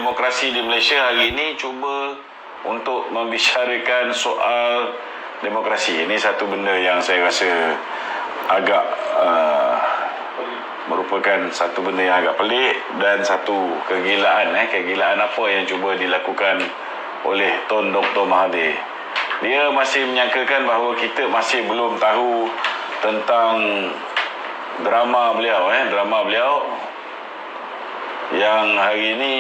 demokrasi di Malaysia hari ini cuba untuk membicarakan soal demokrasi. Ini satu benda yang saya rasa agak merupakan satu benda yang agak pelik dan satu kegilaan. Kegilaan apa yang cuba dilakukan oleh Tun Dr. Mahathir. Dia masih menyangkakan bahawa kita masih belum tahu tentang drama beliau, drama beliau yang hari ini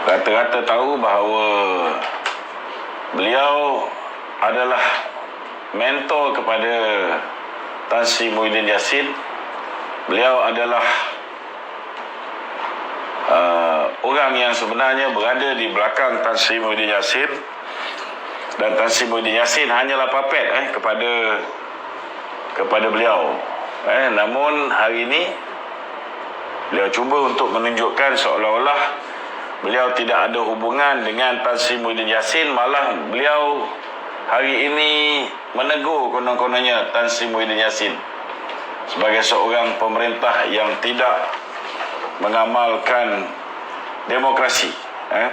rata-rata tahu bahawa beliau adalah mentor kepada Tan Sri Muhyiddin Yassin. Beliau adalah orang yang sebenarnya berada di belakang Tan Sri Muhyiddin Yassin, dan Tan Sri Muhyiddin Yassin hanyalah puppet kepada beliau. Namun hari ini beliau cuba untuk menunjukkan seolah-olah beliau tidak ada hubungan dengan Tan Sri Muhyiddin Yassin, malah beliau hari ini menegur konon-kononnya Tan Sri Muhyiddin Yassin sebagai seorang pemerintah yang tidak mengamalkan demokrasi.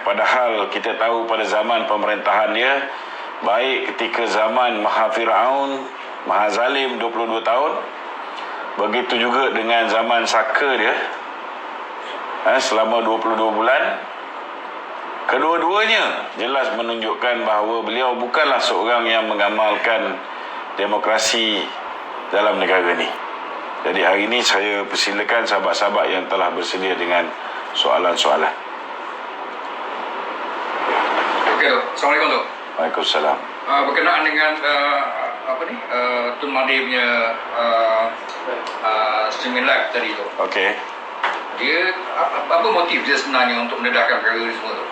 Padahal kita tahu pada zaman pemerintahan dia, baik ketika zaman Maha Firaun, Maha Zalim 22 tahun, begitu juga dengan zaman Saka dia selama 22 bulan, kedua-duanya jelas menunjukkan bahawa beliau bukanlah seorang yang mengamalkan demokrasi dalam negara ini. Jadi hari ini saya persilakan sahabat-sahabat yang telah bersedia dengan soalan-soalan. Okey, Assalamualaikum, Dok. Waalaikumsalam. Berkenaan dengan Tun Mahathir punya streaming live tadi tu. Okey. Dia apa motif dia sebenarnya untuk mendedahkan perkara ini semua tu?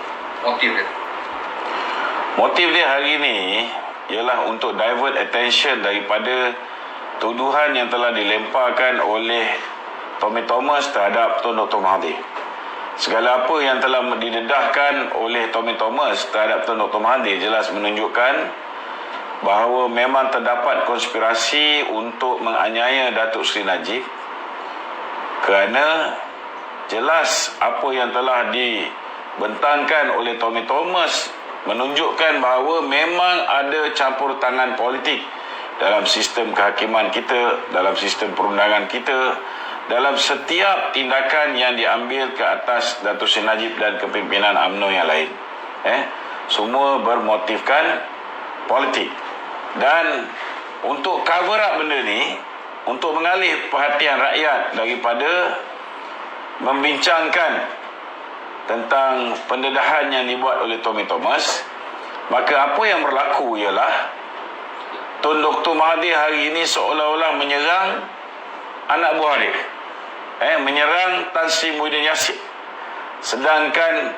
Motif dia hari ini ialah untuk divert attention daripada tuduhan yang telah dilemparkan oleh Tommy Thomas terhadap Tun Dr. Mahathir. Segala apa yang telah didedahkan oleh Tommy Thomas terhadap Tun Dr. Mahathir jelas menunjukkan bahawa memang terdapat konspirasi untuk menganiaya Datuk Seri Najib, kerana jelas apa yang telah dibentangkan oleh Tommy Thomas menunjukkan bahawa memang ada campur tangan politik dalam sistem kehakiman kita, dalam sistem perundangan kita, dalam setiap tindakan yang diambil ke atas Datuk Seri Najib dan kepimpinan UMNO yang lain. Semua bermotifkan politik. Dan untuk cover up benda ni, untuk mengalih perhatian rakyat daripada membincangkan tentang pendedahan yang dibuat oleh Tommy Thomas, maka apa yang berlaku ialah Tun Dr. Mahathir hari ini seolah-olah menyerang anak buah dia, menyerang Tan Sri Muhyiddin Yassin, sedangkan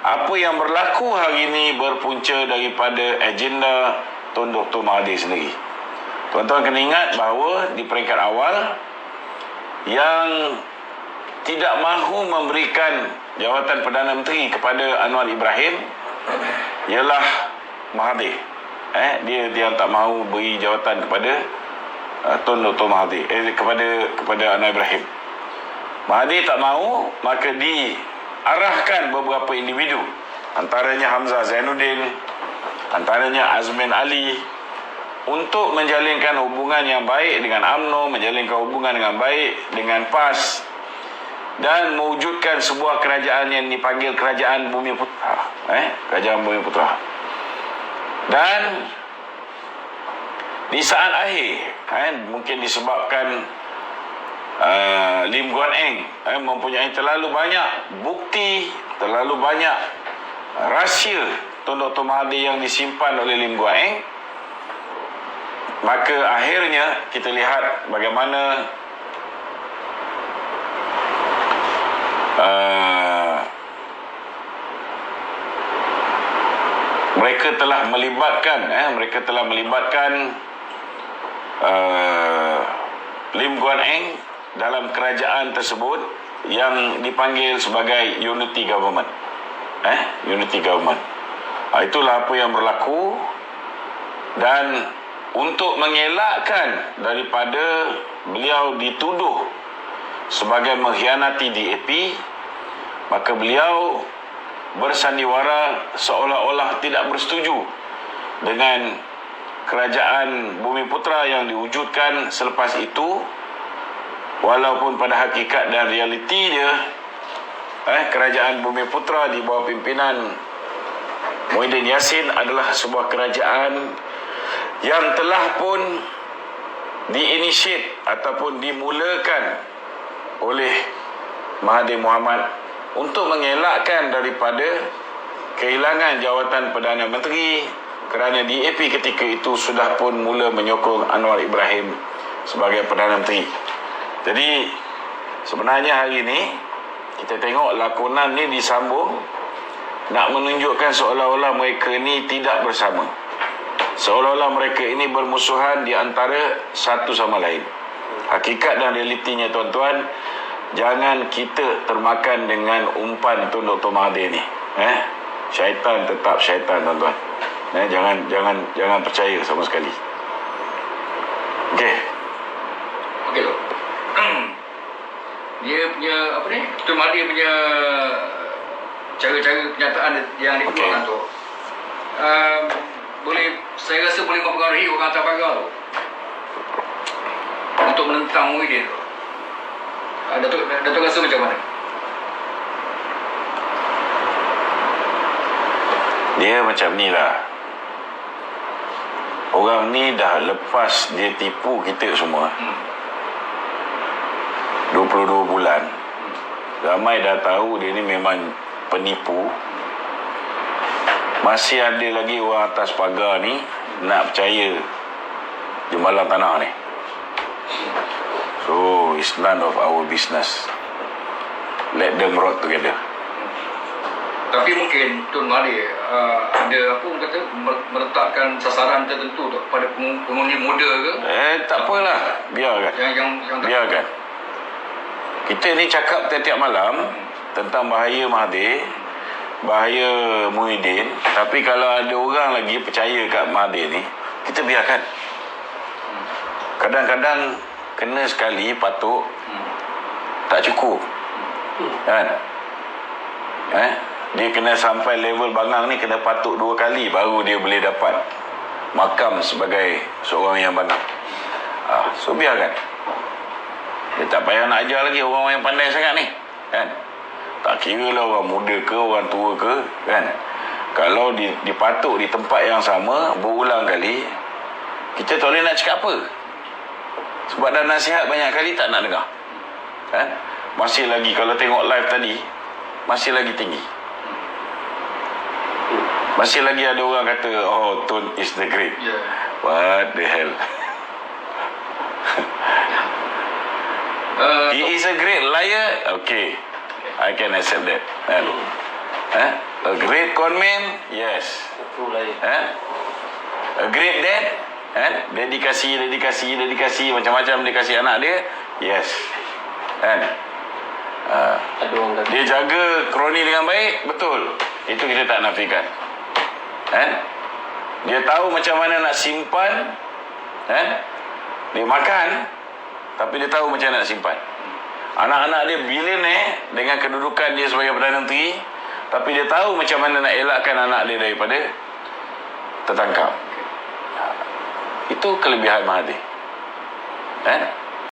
apa yang berlaku hari ini berpunca daripada agenda Tun Dr. Mahathir sendiri. Tuan-tuan kena ingat bahawa di peringkat awal yang tidak mahu memberikan jawatan Perdana Menteri kepada Anwar Ibrahim ialah Mahathir. Dia yang tak mahu beri jawatan kepada Tun Dr. Mahathir, kepada Anwar Ibrahim. Mahathir tak mahu, maka diarahkan beberapa individu, antaranya Hamzah Zainuddin, antaranya Azmin Ali, untuk menjalinkan hubungan yang baik dengan UMNO, menjalinkan hubungan dengan baik dengan PAS, dan mewujudkan sebuah kerajaan yang dipanggil Kerajaan Bumi Putera. Kerajaan Bumi Putera. Dan di saat akhir, mungkin disebabkan Lim Guan Eng mempunyai terlalu banyak bukti, terlalu banyak rahsia Tun Dr. Mahathir yang disimpan oleh Lim Guan Eng, maka akhirnya kita lihat bagaimana mereka telah melibatkan Lim Guan Eng dalam kerajaan tersebut yang dipanggil sebagai Unity Government. Unity Government. Itulah apa yang berlaku, dan untuk mengelakkan daripada beliau dituduh sebagai mengkhianati DAP, maka beliau bersandiwara seolah-olah tidak bersetuju dengan kerajaan Bumiputra yang diwujudkan selepas itu, walaupun pada hakikat dan realiti dia kerajaan Bumiputra di bawah pimpinan Muhyiddin Yassin adalah sebuah kerajaan yang telah pun diinitiate ataupun dimulakan oleh Mahathir Mohamad untuk mengelakkan daripada kehilangan jawatan Perdana Menteri, kerana DAP ketika itu sudah pun mula menyokong Anwar Ibrahim sebagai Perdana Menteri. Jadi sebenarnya hari ini kita tengok lakonan ni disambung nak menunjukkan seolah-olah mereka ni tidak bersama, seolah-olah mereka ini bermusuhan di antara satu sama lain. Hakikat dan realitinya tuan-tuan, jangan kita termakan dengan umpan Tun Dr. Mahathir ni. Syaitan tetap syaitan tuan-tuan. Jangan percaya sama sekali. Okey. Okey tu. Dia punya apa ni? Tun Mahathir punya cara-cara penyataan yang dikeluarkan tu. Saya rasa boleh mempengaruhi orang atas pagar tu untuk menentang Muhyiddin tu. Datuk rasa macam mana? Dia macam ni lah. Orang ni dah lepas dia tipu kita semua 22 bulan. Ramai dah tahu dia ni memang penipu. Masih ada lagi orang atas pagar ni nak percaya jembalan tanah ni. So it's none of our business. Let them rot together. Tapi mungkin Tun Mahathir ada apa orang kata meletakkan sasaran tertentu tu pada pengundi muda ke? Tak apalah, biarkan. Biarkan. Kita ni cakap tiap-tiap malam tentang bahaya Mahathir, bahaya Muhyiddin, tapi kalau ada orang lagi percaya kat Mahathir ni, kita biarkan. Kadang-kadang kena sekali patuk tak cukup. Kan? Dia kena sampai level bangang ni, kena patuk 2 kali baru dia boleh dapat makam sebagai seorang yang bangang. So biarkan. Dia tak payah nak ajar lagi orang yang pandai sangat ni. Kan? Tak kira lah orang muda ke, orang tua ke. Kan? Kalau dipatuk di tempat yang sama berulang kali, kita tak boleh nak cakap apa. Sebab dah nasihat banyak kali tak nak dengar. Kan? Masih lagi, kalau tengok live tadi, masih lagi tinggi. Masih lagi ada orang kata, oh, Tun is the great. Yeah. What the hell? He is a great liar. Okay, I can accept that. A great conman, yes. A great dad, dedikasi macam-macam dia kasih anak dia, yes. Dia jaga kroni dengan baik, betul. Itu kita tak nafikan. Dia tahu macam mana nak simpan. Dia makan, tapi dia tahu macam mana nak simpan. Anak-anak dia billionaire dengan kedudukan dia sebagai Perdana Menteri, tapi dia tahu macam mana nak elakkan anak dia daripada tertangkap. Itu kelebihan Mahathir.